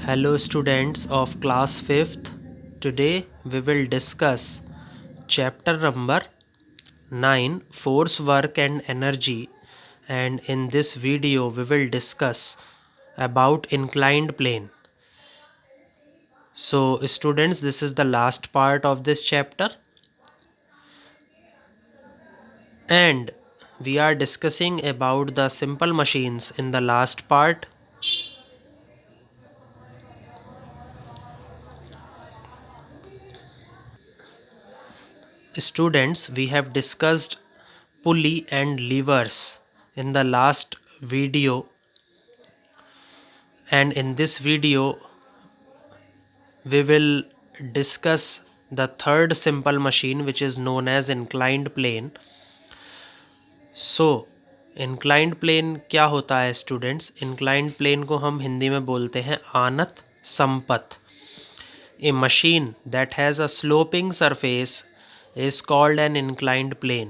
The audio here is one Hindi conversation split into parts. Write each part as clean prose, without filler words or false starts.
Hello students of class 5th. Today we will discuss chapter number 9, Force, Work and Energy, and in this video we will discuss about inclined plane. So students, this is the last part of this chapter and we are discussing about the simple machines in the last part. Students, we have discussed pulley and levers in the last video, and in this video we will discuss the third simple machine which is known as inclined plane. So inclined plane क्या होता है स्टूडेंट्स? inclined plane को हम हिंदी में बोलते हैं आनत Sampat. A machine that has a sloping surface is called an inclined plane.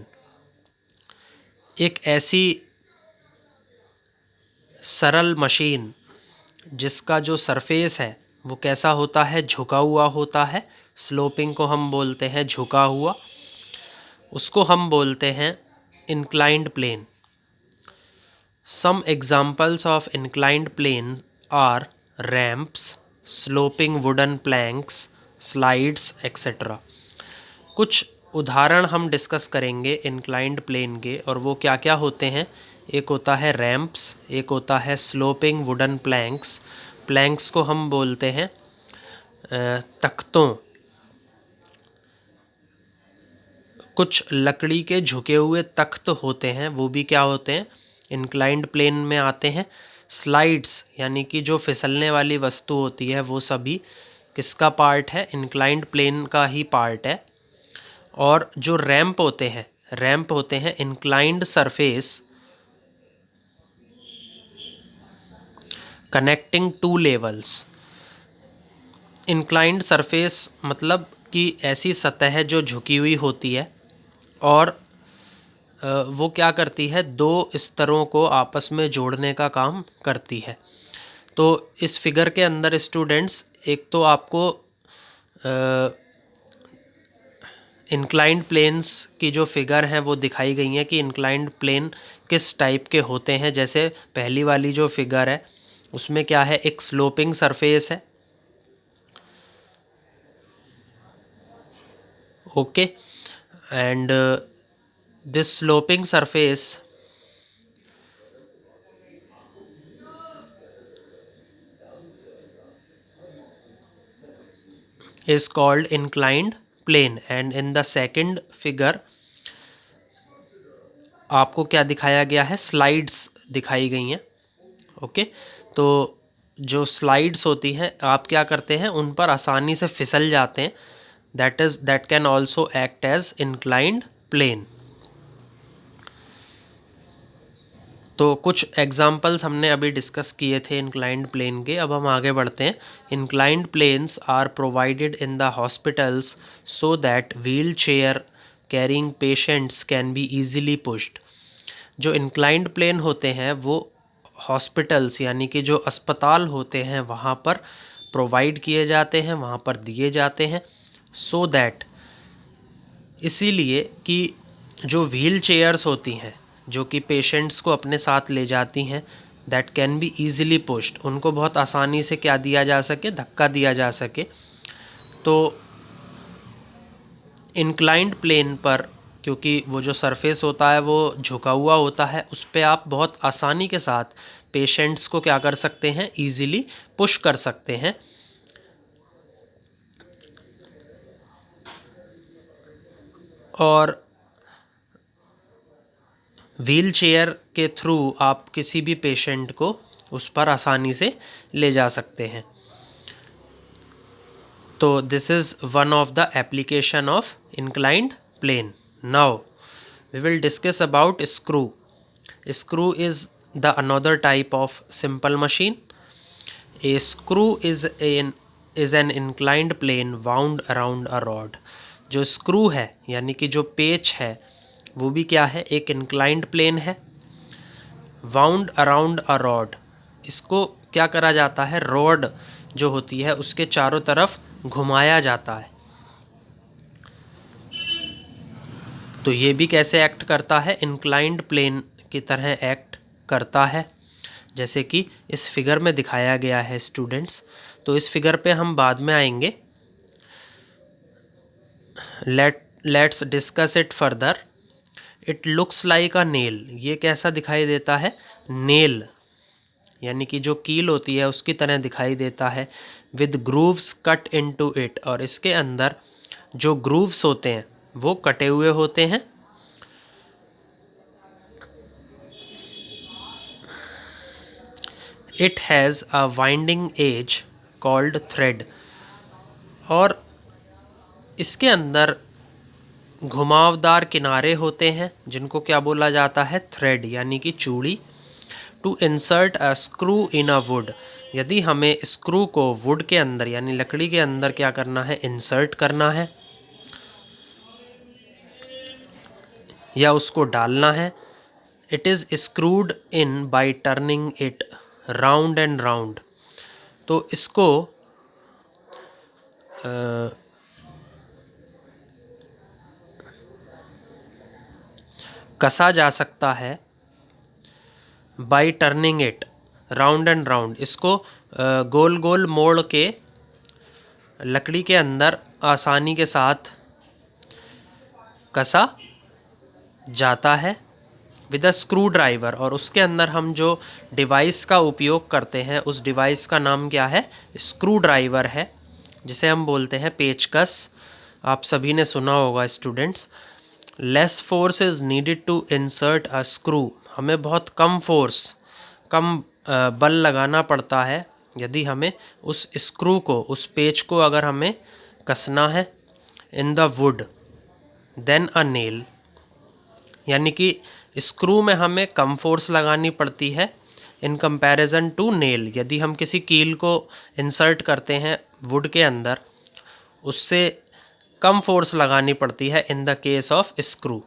एक ऐसी सरल मशीन जिसका जो सरफेस है वो कैसा होता है? झुका हुआ होता है. स्लोपिंग को हम बोलते हैं झुका हुआ, उसको हम बोलते हैं inclined plane. Some examples of inclined plane are ramps, sloping wooden planks, slides, etc. कुछ उदाहरण हम डिस्कस करेंगे इंक्लाइंड प्लेन के, और वो क्या क्या होते हैं. एक होता है रैम्प्स, एक होता है स्लोपिंग वुडन प्लैंक्स. प्लैंक्स को हम बोलते हैं तख्तों. कुछ लकड़ी के झुके हुए तख्त होते हैं, वो भी क्या होते हैं? इंक्लाइंड प्लेन में आते हैं. स्लाइड्स यानी कि जो फिसलने वाली वस्तु होती है वो सभी किसका पार्ट है? इंक्लाइंड प्लेन का ही पार्ट है. और जो रैंप होते हैं inclined surface connecting two levels. Inclined surface मतलब कि ऐसी सतह जो झुकी हुई होती है और वो क्या करती है? दो स्तरों को आपस में जोड़ने का काम करती है. तो इस फिगर के अंदर स्टूडेंट्स एक तो आपको इंक्लाइंड प्लेन्स की जो फिगर हैं वो दिखाई गई हैं कि इंक्लाइंड प्लेन किस टाइप के होते हैं. जैसे पहली वाली जो फिगर है उसमें क्या है? एक स्लोपिंग सरफेस है. Okay, and this sloping surface is called inclined plane. And in the second figure आपको क्या दिखाया गया है? स्लाइड्स दिखाई गई हैं. ओके, तो जो स्लाइड्स होती हैं आप क्या करते हैं? उन पर आसानी से फिसल जाते हैं. That can also act as inclined plane. तो कुछ एग्जाम्पल्स हमने अभी डिस्कस किए थे इंक्लाइंड प्लेन के. अब हम आगे बढ़ते हैं. Inclined planes are provided in the hospitals so that wheel chair carrying patients can be easily pushed. जो इंक्लाइंड प्लेन होते हैं वो हॉस्पिटल्स यानी कि जो अस्पताल होते हैं वहाँ पर प्रोवाइड किए जाते हैं, वहाँ पर दिए जाते हैं. सो दैट, इसीलिए कि जो व्हील चेयर्स होती हैं जो कि पेशेंट्स को अपने साथ ले जाती हैं, that can be easily pushed, उनको बहुत आसानी से क्या दिया जा सके? धक्का दिया जा सके. तो इंक्लाइंड प्लेन पर क्योंकि वो जो सरफेस होता है वो झुका हुआ होता है, उस पर आप बहुत आसानी के साथ पेशेंट्स को क्या कर सकते हैं? ईजिली पुश कर सकते हैं. और व्हील चेयर के थ्रू आप किसी भी पेशेंट को उस पर आसानी से ले जा सकते हैं. तो this is one of the application of inclined plane. Now we will discuss about screw. Screw is the another type of simple machine. A screw is an inclined plane wound around a rod. जो स्क्रू है यानी कि जो पेच है वो भी क्या है? एक इंक्लाइंड प्लेन है. वाउंड अराउंड अ रॉड, इसको क्या करा जाता है, रॉड जो होती है उसके चारों तरफ घुमाया जाता है। तो ये भी कैसे एक्ट करता है, इंक्लाइंड प्लेन की तरह एक्ट करता है, जैसे कि इस फिगर में दिखाया गया है स्टूडेंट्स। तो इस फिगर पे हम बाद में आएंगे। Let's discuss it further. It looks like a nail, ये कैसा दिखाई देता है, नेल यानी कि जो कील होती है उसकी तरह दिखाई देता है, with grooves cut into it, और इसके अंदर जो ग्रूव्स होते हैं वो कटे हुए होते हैं। It has a winding edge called thread, और इसके अंदर घुमावदार किनारे होते हैं जिनको क्या बोला जाता है, थ्रेड यानी कि चूड़ी। To insert a screw in a wood, यदि हमें स्क्रू को वुड के अंदर यानी लकड़ी के अंदर क्या करना है, इंसर्ट करना है या उसको डालना है। It is screwed in by turning it round and round, तो इसको कसा जा सकता है, bye turning it round and round, इसको गोल गोल मोड़ के लकड़ी के अंदर आसानी के साथ कसा जाता है विद अ स्क्रू ड्राइवर। और उसके अंदर हम जो डिवाइस का उपयोग करते हैं उस डिवाइस का नाम क्या है, स्क्रू ड्राइवर है, जिसे हम बोलते हैं पेचकस। आप सभी ने सुना होगा students. Less force is needed to insert a screw, हमें बहुत कम फोर्स, कम बल लगाना पड़ता है यदि हमें उस स्क्रू को, उस पेच को अगर हमें कसना है in the wood than a nail, यानी कि स्क्रू में हमें कम फोर्स लगानी पड़ती है इन कंपैरिजन टू नेल। यदि हम किसी कील को इंसर्ट करते हैं वुड के अंदर, उससे कम फोर्स लगानी पड़ती है in the case of screw.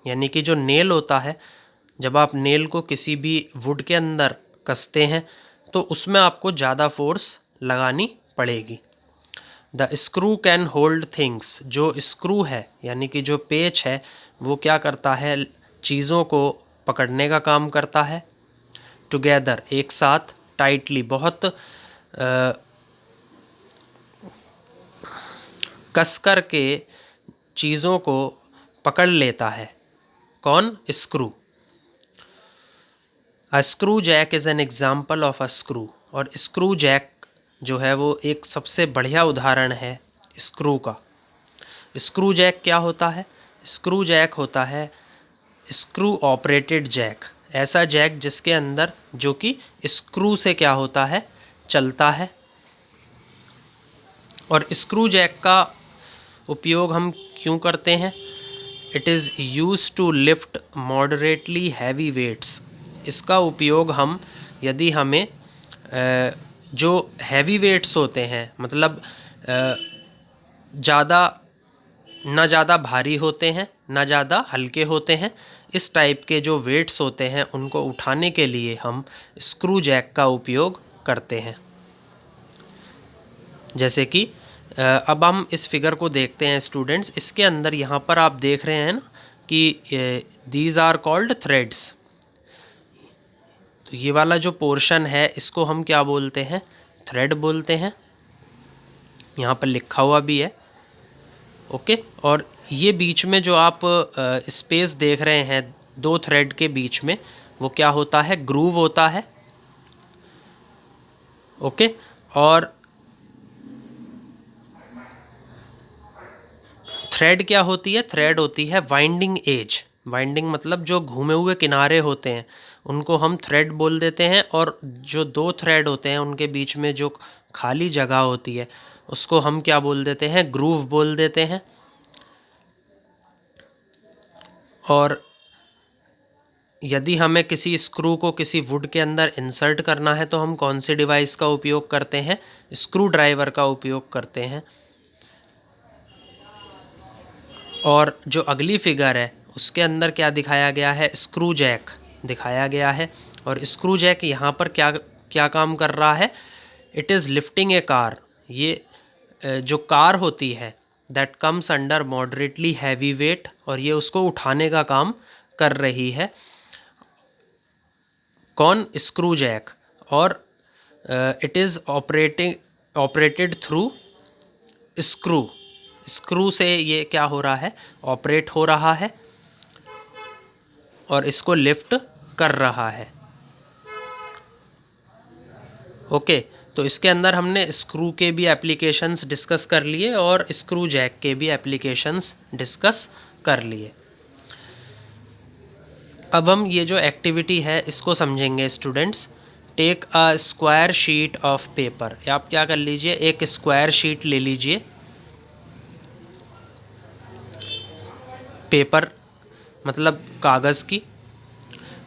यानी कि जो नेल होता है, जब आप नेल को किसी भी वुड के अंदर कसते हैं तो उसमें आपको ज़्यादा फोर्स लगानी पड़ेगी। The screw can hold things, जो स्क्रू है यानी कि जो पेच है वो क्या करता है, चीज़ों को पकड़ने का काम करता है। टुगेदर, एक साथ, टाइटली, बहुत कसकर के चीज़ों को पकड़ लेता है। कौन, screw. A screw jack is an example of a screw, और स्क्रू जैक जो है वो एक सबसे बढ़िया उदाहरण है स्क्रू का। स्क्रू जैक क्या होता है, स्क्रू जैक होता है स्क्रू ऑपरेटेड जैक, ऐसा जैक जिसके अंदर, जो कि स्क्रू से क्या होता है, चलता है। और स्क्रू जैक का उपयोग हम क्यों करते हैं, it is use to lift moderately heavy weights, इसका उपयोग हम, यदि हमें जो हैवी वेट्स होते हैं, मतलब ना ज़्यादा भारी होते हैं ना ज़्यादा हल्के होते हैं, इस टाइप के जो वेट्स होते हैं उनको उठाने के लिए हम स्क्रू जैक का उपयोग करते हैं। जैसे कि अब हम इस फिगर को देखते हैं स्टूडेंट्स। इसके अंदर यहाँ पर आप देख रहे हैं ना कि दीज आर कॉल्ड थ्रेड्स। तो ये वाला जो पोर्शन है इसको हम क्या बोलते हैं, थ्रेड बोलते हैं। यहाँ पर लिखा हुआ भी है, ओके। और ये बीच में जो आप स्पेस देख रहे हैं दो थ्रेड के बीच में, वो क्या होता है, ग्रूव होता है, ओके। और थ्रेड क्या होती है, थ्रेड होती है वाइंडिंग एज। वाइंडिंग मतलब जो घूमे हुए किनारे होते हैं उनको हम थ्रेड बोल देते हैं, और जो दो थ्रेड होते हैं उनके बीच में जो खाली जगह होती है उसको हम क्या बोल देते हैं, ग्रूव बोल देते हैं। और यदि हमें किसी स्क्रू को किसी वुड के अंदर इंसर्ट करना है तो हम कौन सी डिवाइस का उपयोग करते हैं, स्क्रू ड्राइवर का उपयोग करते हैं। और जो अगली फिगर है उसके अंदर क्या दिखाया गया है, स्क्रू जैक दिखाया गया है। और स्क्रू जैक यहाँ पर क्या क्या काम कर रहा है? It is lifting A car. ये जो कार होती है that comes under moderately heavy weight, और ये उसको उठाने का काम कर रही है। कौन? Screw jack. और it is operated through screw. Screw से ये क्या हो रहा है? ऑपरेट हो रहा है और इसको लिफ्ट कर रहा है। ओके, तो इसके अंदर हमने स्क्रू के भी एप्लीकेशंस डिस्कस कर लिए और स्क्रू जैक के भी एप्लीकेशंस डिस्कस कर लिए। अब हम ये जो एक्टिविटी है इसको समझेंगे students. Take a square sheet of paper. आप क्या कर लीजिए, एक स्क्वायर शीट ले लीजिए, पेपर मतलब कागज़ की।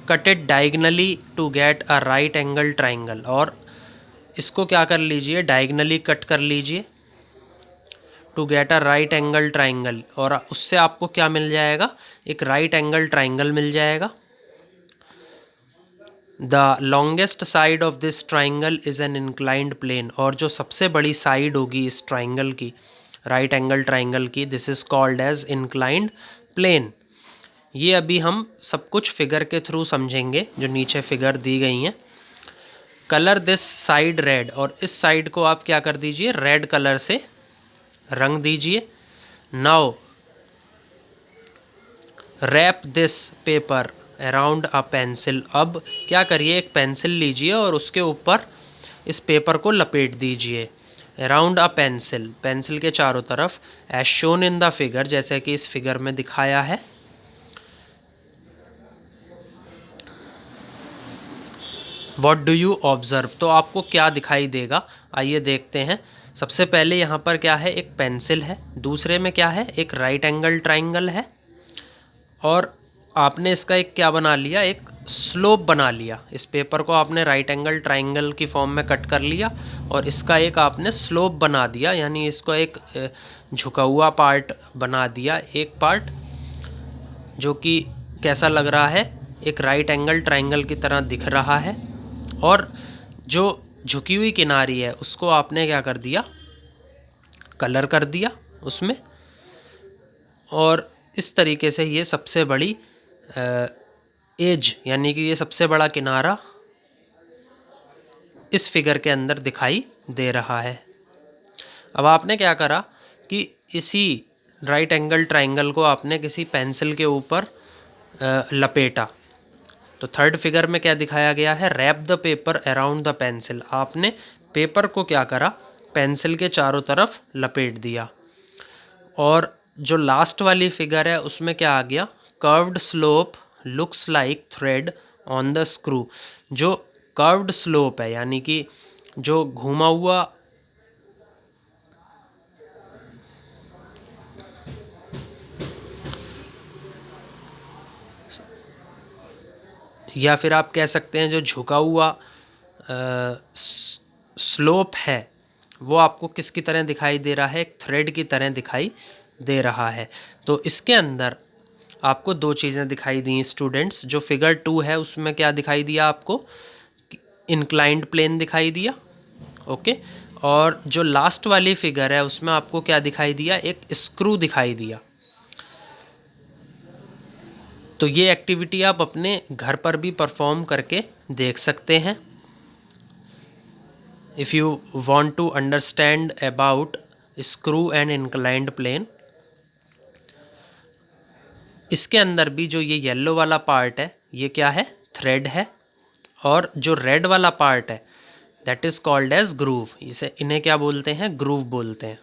Cut it diagonally to get a right angle triangle. और इसको क्या कर लीजिए, डायगनली कट कर लीजिए to get a right angle triangle, और उससे आपको क्या मिल जाएगा? एक राइट एंगल ट्राइंगल मिल जाएगा। The longest side of this triangle is an inclined plane. और जो सबसे बड़ी साइड होगी इस ट्राइंगल की, राइट एंगल ट्राइंगल की, this is called as inclined plane. ये अभी हम सब कुछ फिगर के थ्रू समझेंगे, जो नीचे फिगर दी गई हैं। Colour this side red. और इस साइड को आप क्या कर दीजिए, रेड कलर से रंग दीजिए। Now wrap this paper around a pencil. अब क्या करिए, एक पेंसिल लीजिए और उसके ऊपर इस पेपर को लपेट दीजिए। अराउंड अ पेंसिल, पेंसिल के चारों तरफ, as shown in the figure, जैसे कि इस फिगर में दिखाया है। What do you observe? तो आपको क्या दिखाई देगा, आइए देखते हैं। सबसे पहले यहाँ पर क्या है, एक पेंसिल है। दूसरे में क्या है, एक राइट एंगल ट्राइंगल है। और आपने इसका एक क्या बना लिया, एक स्लोप बना लिया। इस पेपर को आपने राइट एंगल ट्राइंगल की फॉर्म में कट कर लिया और इसका एक आपने स्लोप बना दिया, यानी इसको एक झुका हुआ पार्ट बना दिया। एक पार्ट जो कि कैसा लग रहा है, एक राइट एंगल ट्राइंगल की तरह दिख रहा है। और जो झुकी हुई किनारी है उसको आपने क्या कर दिया, कलर कर दिया उसमें। और इस तरीके से ये सबसे बड़ी एज, यानी कि ये सबसे बड़ा किनारा इस फिगर के अंदर दिखाई दे रहा है। अब आपने क्या करा कि इसी राइट एंगल ट्राइंगल को आपने किसी पेंसिल के ऊपर लपेटा। तो थर्ड फिगर में क्या दिखाया गया है, wrap the paper around the pencil. आपने पेपर को क्या करा, पेंसिल के चारों तरफ लपेट दिया। और जो लास्ट वाली फिगर है उसमें क्या आ गया, curved slope looks like thread on the screw. जो कर्व्ड स्लोप है, यानी कि जो घुमा हुआ, या फिर आप कह सकते हैं जो झुका हुआ स्लोप है, वो आपको किसकी तरह दिखाई दे रहा है, एक थ्रेड की तरह दिखाई दे रहा है। तो इसके अंदर आपको दो चीज़ें दिखाई दी स्टूडेंट्स। जो फिगर 2 है उसमें क्या दिखाई दिया आपको, इंक्लाइंड प्लेन दिखाई दिया। ओके, और जो लास्ट वाली फिगर है उसमें आपको क्या दिखाई दिया, एक स्क्रू दिखाई दिया। तो ये एक्टिविटी आप अपने घर पर भी परफॉर्म करके देख सकते हैं। If you want to understand about screw and inclined plane. इसके अंदर भी जो ये येलो वाला पार्ट है ये क्या है, थ्रेड है। और जो रेड वाला पार्ट है that is called as groove. इन्हें क्या बोलते हैं, ग्रूव बोलते हैं।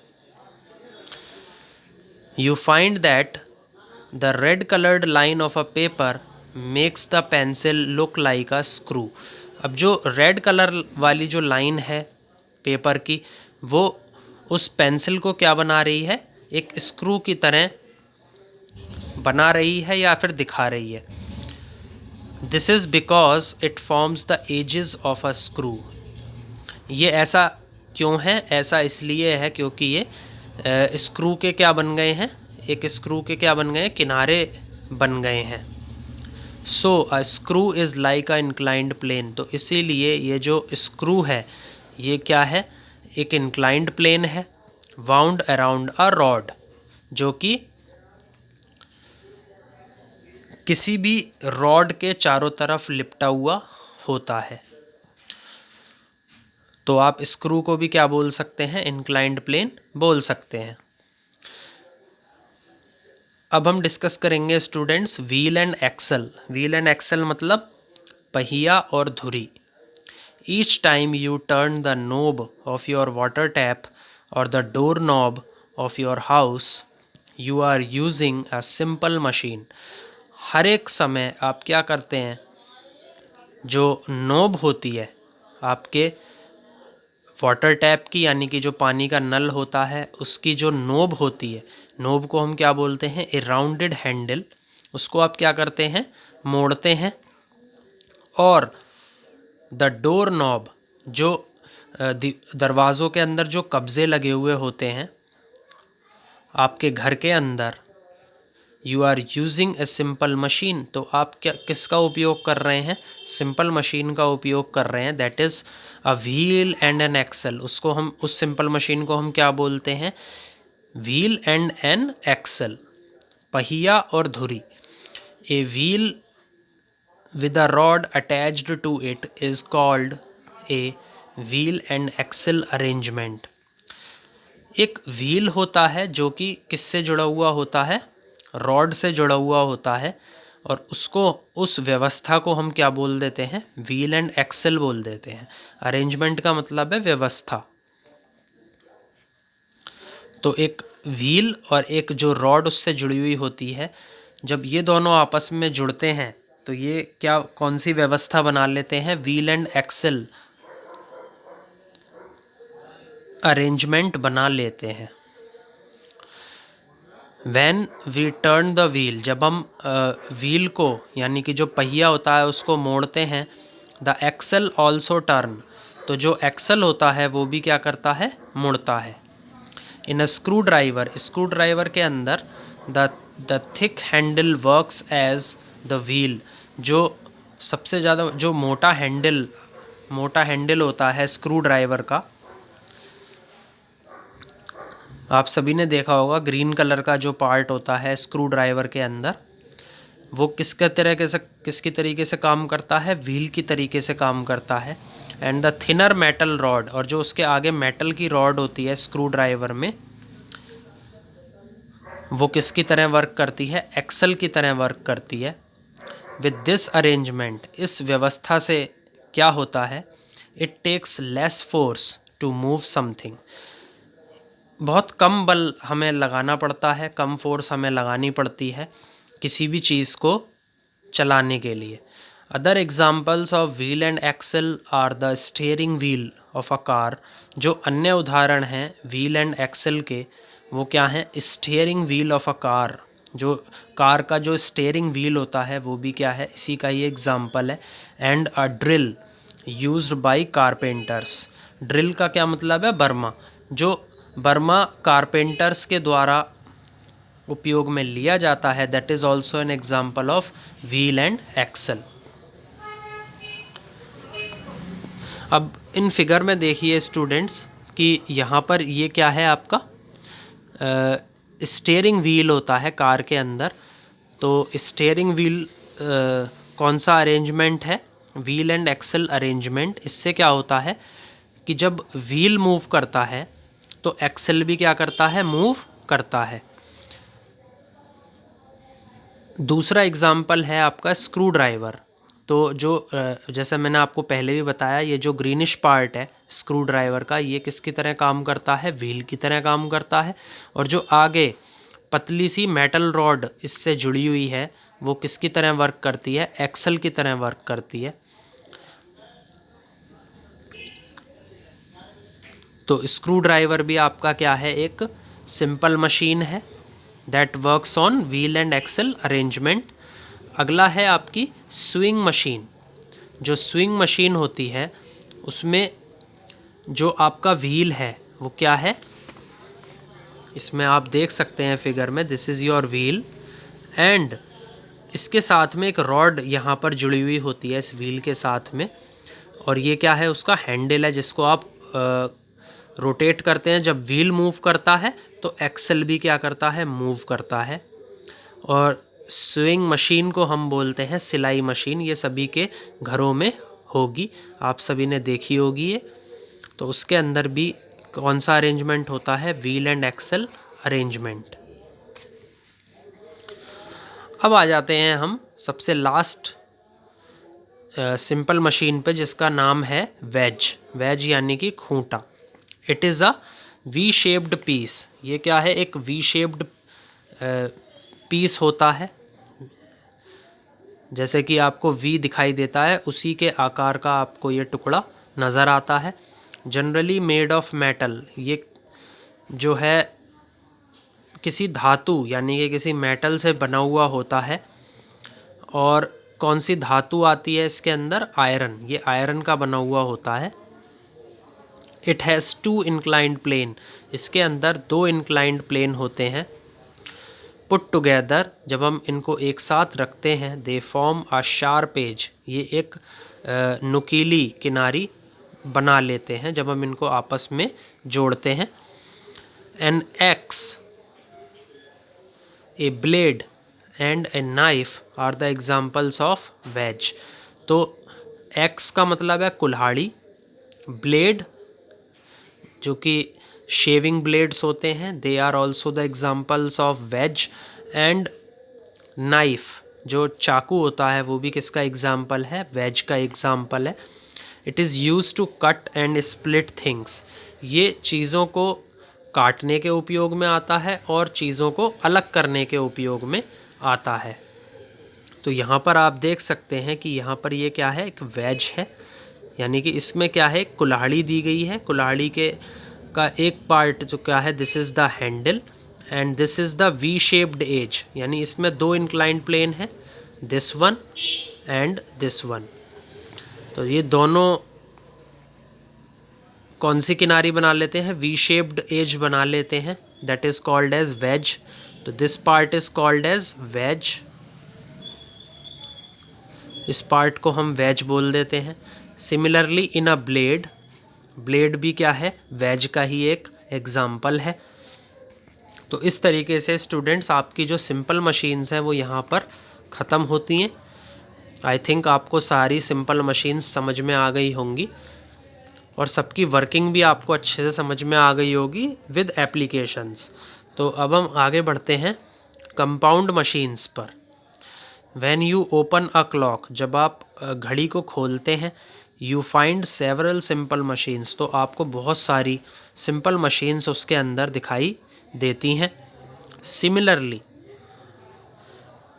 You find that the red coloured line of a paper makes the pencil look like a screw. अब जो रेड कलर वाली जो लाइन है पेपर की, वो उस पेंसिल को क्या बना रही है, एक स्क्रू की तरह बना रही है या फिर दिखा रही है। This is because it forms the edges of a screw. ये ऐसा क्यों है, ऐसा इसलिए है क्योंकि ये स्क्रू के क्या बन गए हैं, एक स्क्रू के क्या बन गए हैं, किनारे बन गए हैं। So a screw is like a inclined plane, तो इसीलिए ये जो स्क्रू है ये क्या है, एक इंक्लाइंड प्लेन है वाउंड अराउंड अ रॉड, जो कि किसी भी रॉड के चारों तरफ लिपटा हुआ होता है। तो आप स्क्रू को भी क्या बोल सकते हैं, इंक्लाइंड प्लेन बोल सकते हैं। अब हम डिस्कस करेंगे students wheel and axle. Wheel and axle मतलब पहिया और धुरी। Each time you turn the knob of your water tap और the door knob of your house you are using a simple machine. हर एक समय आप क्या करते हैं, जो नोब होती है आपके वाटर टैप की, यानी कि जो पानी का नल होता है उसकी जो नोब होती है, नोब को हम क्या बोलते हैं, ए राउंडेड हैंडल, उसको आप क्या करते हैं, मोड़ते हैं। और द डोर नॉब, जो दरवाज़ों के अंदर जो कब्जे लगे हुए होते हैं आपके घर के अंदर, you are using a simple machine, तो आप क्या किसका उपयोग कर रहे हैं, सिंपल मशीन का उपयोग कर रहे हैं, that is a wheel and an axle. उसको हम, उस सिंपल मशीन को हम क्या बोलते हैं, व्हील एंड एन एक्सल, पहिया और धुरी। A wheel with a rod attached to it is called a wheel and axle arrangement। एक व्हील होता है जो कि किससे जुड़ा हुआ होता है, रॉड से जुड़ा हुआ होता है, और उसको, उस व्यवस्था को हम क्या बोल देते हैं, व्हील एंड एक्सल बोल देते हैं। अरेंजमेंट का मतलब है व्यवस्था। तो एक व्हील और एक जो रॉड उससे जुड़ी हुई होती है, जब ये दोनों आपस में जुड़ते हैं तो ये क्या, कौन सी व्यवस्था बना लेते हैं, व्हील एंड एक्सल अरेंजमेंट बना लेते हैं। When we turn the wheel, जब हम व्हील को, यानी कि जो पहिया होता है उसको मोड़ते हैं, द एक्सल ऑल्सो टर्न, तो जो एक्सल होता है वो भी क्या करता है, मुड़ता है। In a screwdriver, screwdriver के अंदर the thick handle works as the wheel, जो सबसे ज़्यादा जो मोटा हैंडल होता है स्क्रू ड्राइवर का, आप सभी ने देखा होगा ग्रीन कलर का जो पार्ट होता है स्क्रू ड्राइवर के अंदर, वो किसकी तरीके से काम करता है, व्हील की तरीके से काम करता है। And the thinner metal rod, और जो उसके आगे मेटल की रॉड होती है स्क्रू ड्राइवर में, वो किसकी तरह वर्क करती है, एक्सल की तरह वर्क करती है। विद दिस अरेंजमेंट, इस व्यवस्था से क्या होता है, it takes less force to move something, बहुत कम बल हमें लगाना पड़ता है, कम फोर्स हमें लगानी पड़ती है किसी भी चीज़ को चलाने के लिए। Other examples of wheel and axle are the steering wheel of a car, जो अन्य उदाहरण हैं व्हील एंड एक्सल के, वो क्या हैं, steering wheel of a car, जो कार का जो स्टीयरिंग व्हील होता है वो भी क्या है, इसी का ही एग्जाम्पल है। And a drill used by carpenters, drill का क्या मतलब है, बर्मा, जो बर्मा कारपेंटर्स के द्वारा उपयोग में लिया जाता है, that is also an example of wheel and axle. अब इन फिगर में देखिए स्टूडेंट्स कि यहाँ पर ये क्या है, आपका स्टीयरिंग व्हील होता है कार के अंदर। तो स्टीयरिंग व्हील कौन सा अरेंजमेंट है, व्हील एंड एक्सल अरेंजमेंट। इससे क्या होता है कि जब व्हील मूव करता है तो एक्सल भी क्या करता है, मूव करता है। दूसरा एग्जाम्पल है आपका स्क्रू ड्राइवर। तो जो जैसे मैंने आपको पहले भी बताया, ये जो ग्रीनिश पार्ट है स्क्रू ड्राइवर का, ये किसकी तरह काम करता है, व्हील की तरह काम करता है। और जो आगे पतली सी मेटल रॉड इससे जुड़ी हुई है वो किसकी तरह वर्क करती है, एक्सल की तरह वर्क करती है। तो स्क्रू ड्राइवर भी आपका क्या है, एक सिंपल मशीन है that works on wheel and axle arrangement. अगला है आपकी स्विंग मशीन। जो स्विंग मशीन होती है उसमें जो आपका व्हील है वो क्या है, इसमें आप देख सकते हैं फिगर में, this is your wheel and इसके साथ में एक रॉड यहाँ पर जुड़ी हुई होती है इस व्हील के साथ में, और ये क्या है, उसका हैंडल है जिसको आप रोटेट करते हैं। जब व्हील मूव करता है तो एक्सल भी क्या करता है, मूव करता है। और स्विंग मशीन को हम बोलते हैं सिलाई मशीन। ये सभी के घरों में होगी, आप सभी ने देखी होगी ये। तो उसके अंदर भी कौन सा अरेंजमेंट होता है, व्हील एंड एक्सल अरेंजमेंट। अब आ जाते हैं हम सबसे लास्ट सिंपल मशीन पे, जिसका नाम है वेज। वेज यानी कि खूंटा। It is a V shaped piece. ये क्या है, एक वी शेप्ड पीस होता है। जैसे कि आपको वी दिखाई देता है, उसी के आकार का आपको ये टुकड़ा नज़र आता है। Generally made of metal. ये जो है किसी धातु यानी कि किसी मेटल से बना हुआ होता है। और कौन सी धातु आती है इसके अंदर, आयरन। ये आयरन का बना हुआ होता है। It has 2 inclined plane. इसके अंदर 2 इंक्लाइंड प्लेन होते हैं। पुट टुगेदर, जब हम इनको एक साथ रखते हैं, they form a sharp edge. ये एक नुकीली किनारी बना लेते हैं जब हम इनको आपस में जोड़ते हैं। An axe, a blade and a knife are the examples of wedge. तो एक्स का मतलब है कुल्हाड़ी, ब्लेड जो कि शेविंग ब्लेड्स होते हैं, they are also the examples of wedge. And knife जो चाकू होता है वो भी किसका एग्जाम्पल है, वेज का एग्जाम्पल है। It is use to cut and split things. ये चीज़ों को काटने के उपयोग में आता है और चीज़ों को अलग करने के उपयोग में आता है। तो यहाँ पर आप देख सकते हैं कि यहाँ पर ये क्या है, एक वेज है। यानी कि इसमें क्या है, कुल्हाड़ी दी गई है। कुल्हाड़ी के का एक पार्ट जो क्या है, this is the handle and this is the V shaped edge. यानी इसमें 2 इंक्लाइंड प्लेन है, this one and this one. तो ये दोनों कौन सी किनारी बना लेते हैं, वी शेप्ड एज बना लेते हैं। That is called as wedge. तो this part is called as wedge. इस पार्ट को हम वेज बोल देते हैं। Similarly in a blade, blade भी क्या है, वेज का ही एक एग्जाम्पल है। तो इस तरीके से स्टूडेंट्स आपकी जो सिंपल मशीन्स हैं वो यहाँ पर ख़त्म होती हैं। आई थिंक आपको सारी सिंपल मशीन्स समझ में आ गई होंगी और सबकी वर्किंग भी आपको अच्छे से समझ में आ गई होगी विद एप्लीकेशंस। तो अब हम आगे बढ़ते हैं कंपाउंड मशीन्स पर। When you open a clock, जब आप घड़ी को खोलते हैं, you find several simple machines. तो आपको बहुत सारी सिंपल मशीन्स उसके अंदर दिखाई देती हैं। सिमिलरली,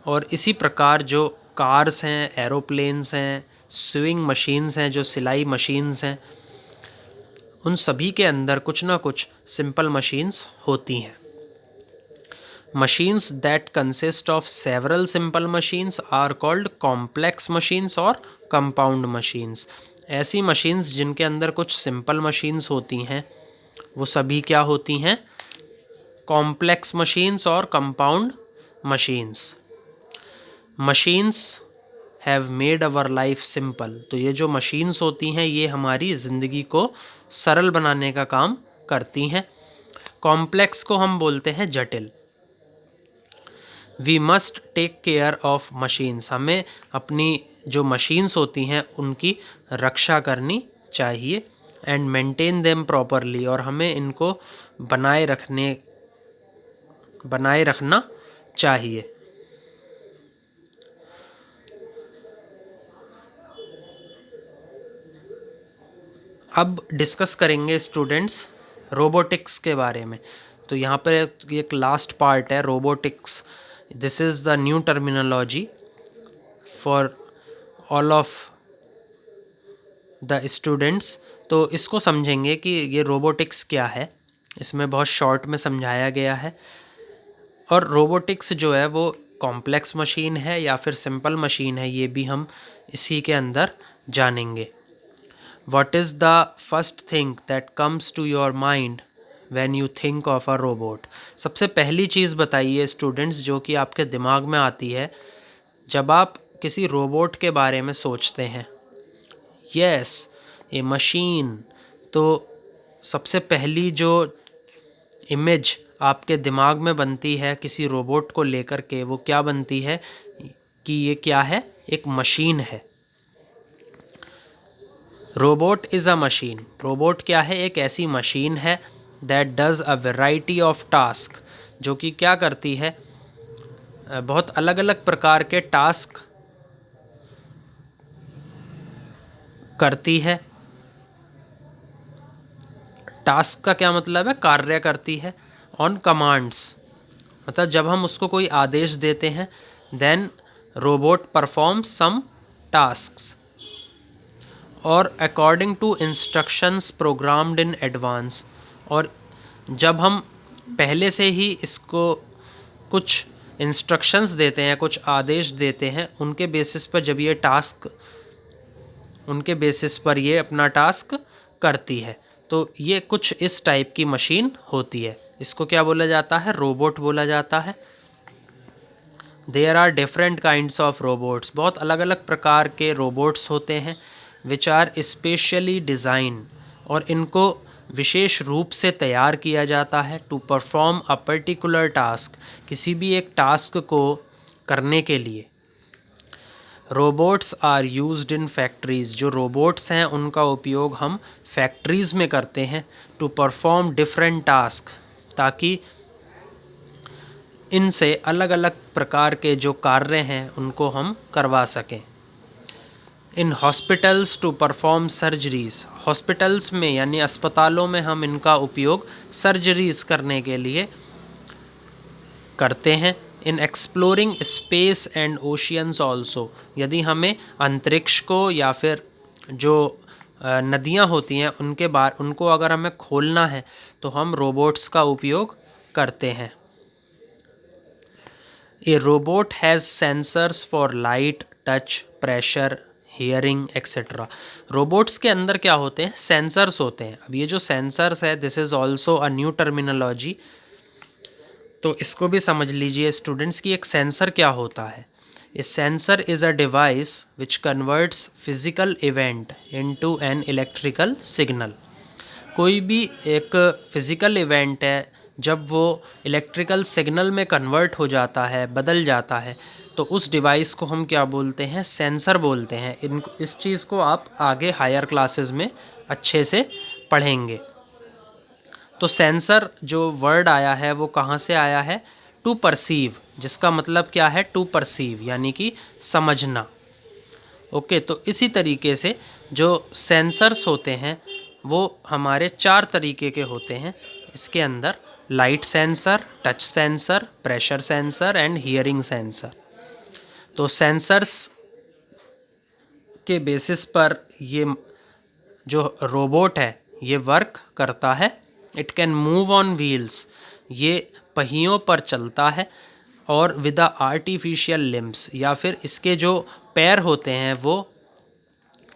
और इसी प्रकार जो कार्स हैं, एरोप्लेन्स हैं, स्विंग मशीन्स हैं, जो सिलाई मशीन्स हैं, उन सभी के अंदर कुछ ना कुछ सिंपल मशीन्स होती हैं। Machines that consist of several simple machines are called complex machines और कंपाउंड मशीन्स। ऐसी मशीन्स जिनके अंदर कुछ सिंपल मशीन्स होती हैं वो सभी क्या होती हैं, कॉम्प्लेक्स मशीन्स और compound machines. Machines have made our life simple. तो ये जो मशीन्स होती हैं ये हमारी ज़िंदगी को सरल बनाने का काम करती हैं। कॉम्प्लेक्स को हम बोलते हैं जटिल। We must take care of machines. हमें अपनी जो मशीन्स होती हैं उनकी रक्षा करनी चाहिए। एंड मेंटेन देम प्रॉपरली, और हमें इनको बनाए रखना चाहिए। अब डिस्कस करेंगे स्टूडेंट्स रोबोटिक्स के बारे में। तो यहाँ पर एक लास्ट पार्ट है robotics. This is the new terminology for all of the students. तो इसको समझेंगे कि ये रोबोटिक्स क्या है, इसमें बहुत शॉर्ट में समझाया गया है। और रोबोटिक्स जो है वो कॉम्प्लेक्स मशीन है या फिर सिंपल मशीन है, ये भी हम इसी के अंदर जानेंगे। What is the first thing that comes to your mind when you think of a robot? सबसे पहली चीज़ बताइए स्टूडेंट्स जो कि आपके दिमाग में आती है जब आप किसी रोबोट के बारे में सोचते हैं, यस ए मशीन, तो सबसे पहली जो इमेज आपके दिमाग में बनती है किसी रोबोट को लेकर के, वो क्या बनती है कि ये क्या है, एक मशीन है। Robot is a machine, robot क्या है, एक ऐसी मशीन है that does a variety of task, जो कि क्या करती है, बहुत अलग अलग प्रकार के टास्क करती है। टास्क का क्या मतलब है, कार्य करती है। ऑन कमांड्स, मतलब जब हम उसको कोई आदेश देते हैं, then robot performs some tasks और according to instructions programmed in advance, और जब हम पहले से ही इसको कुछ इंस्ट्रक्शंस देते हैं, कुछ आदेश देते हैं, उनके बेसिस पर जब ये टास्क, उनके बेसिस पर ये अपना टास्क करती है, तो ये कुछ इस टाइप की मशीन होती है। इसको क्या बोला जाता है, रोबोट बोला जाता है। There are different kinds of robots, बहुत अलग अलग प्रकार के रोबोट्स होते हैं, विच आर स्पेशली डिज़ाइन, और इनको विशेष रूप से तैयार किया जाता है to perform a particular task, किसी भी एक टास्क को करने के लिए। Robots are used in factories, जो रोबोट्स हैं उनका उपयोग हम फैक्ट्रीज़ में करते हैं टू परफॉर्म डिफरेंट टास्क, ताकि इनसे अलग अलग प्रकार के जो कार्य हैं उनको हम करवा सकें। In hospitals to perform surgeries, hospitals में यानी अस्पतालों में हम इनका उपयोग सर्जरीज़ करने के लिए करते हैं। इन exploring space and oceans also, यदि हमें अंतरिक्ष को या फिर जो नदियाँ होती हैं उनको अगर हमें खोलना है तो हम रोबोट्स का उपयोग करते हैं। ए robot has sensors for light, touch, pressure, hearing etcetera. Robots के अंदर क्या होते हैं, सेंसर्स होते हैं। अब ये जो सेंसर्स है, this is also a new terminology, तो इसको भी समझ लीजिए स्टूडेंट्स की एक सेंसर क्या होता है। A sensor is a device which converts physical event into an electrical signal. कोई भी एक फिज़िकल इवेंट है, जब वो इलेक्ट्रिकल सिग्नल में कन्वर्ट हो जाता है, बदल जाता है, तो उस डिवाइस को हम क्या बोलते हैं, सेंसर बोलते हैं। इस चीज़ को आप आगे हायर क्लासेस में अच्छे से पढ़ेंगे। तो सेंसर जो वर्ड आया है वो कहाँ से आया है, टू परसीव, जिसका मतलब क्या है, टू परसीव यानी कि समझना। ओके, तो इसी तरीके से जो सेंसर्स होते हैं वो हमारे 4 तरीके के होते हैं इसके अंदर, light sensor, touch sensor, pressure sensor and hearing sensor. तो सेंसर्स के बेसिस पर ये जो रोबोट है ये वर्क करता है। It can move on wheels, ये पहियों पर चलता है, और विद अ आर्टिफिशियल लिम्स, या फिर इसके जो पैर होते हैं वो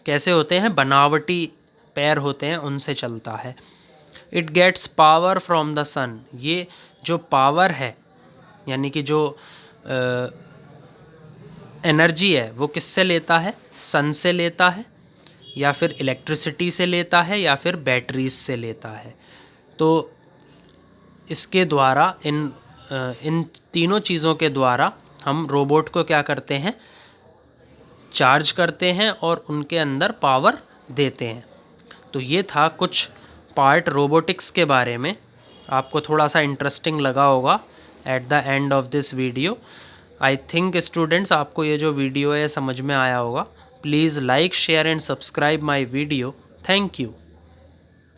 कैसे होते हैं, बनावटी पैर होते हैं, उनसे चलता है। It gets power from the sun, ये जो पावर है यानी कि जो एनर्जी है वो किससे लेता है, सन से लेता है, या फिर इलेक्ट्रिसिटी से लेता है, या फिर बैटरीज से लेता है। तो इसके द्वारा इन तीनों चीज़ों के द्वारा हम रोबोट को क्या करते हैं, चार्ज करते हैं और उनके अंदर पावर देते हैं। तो ये था कुछ पार्ट रोबोटिक्स के बारे में, आपको थोड़ा सा इंटरेस्टिंग लगा होगा at the end of this video. I think students आपको ये जो वीडियो है समझ में आया होगा। Please like, share and subscribe my video. Thank you.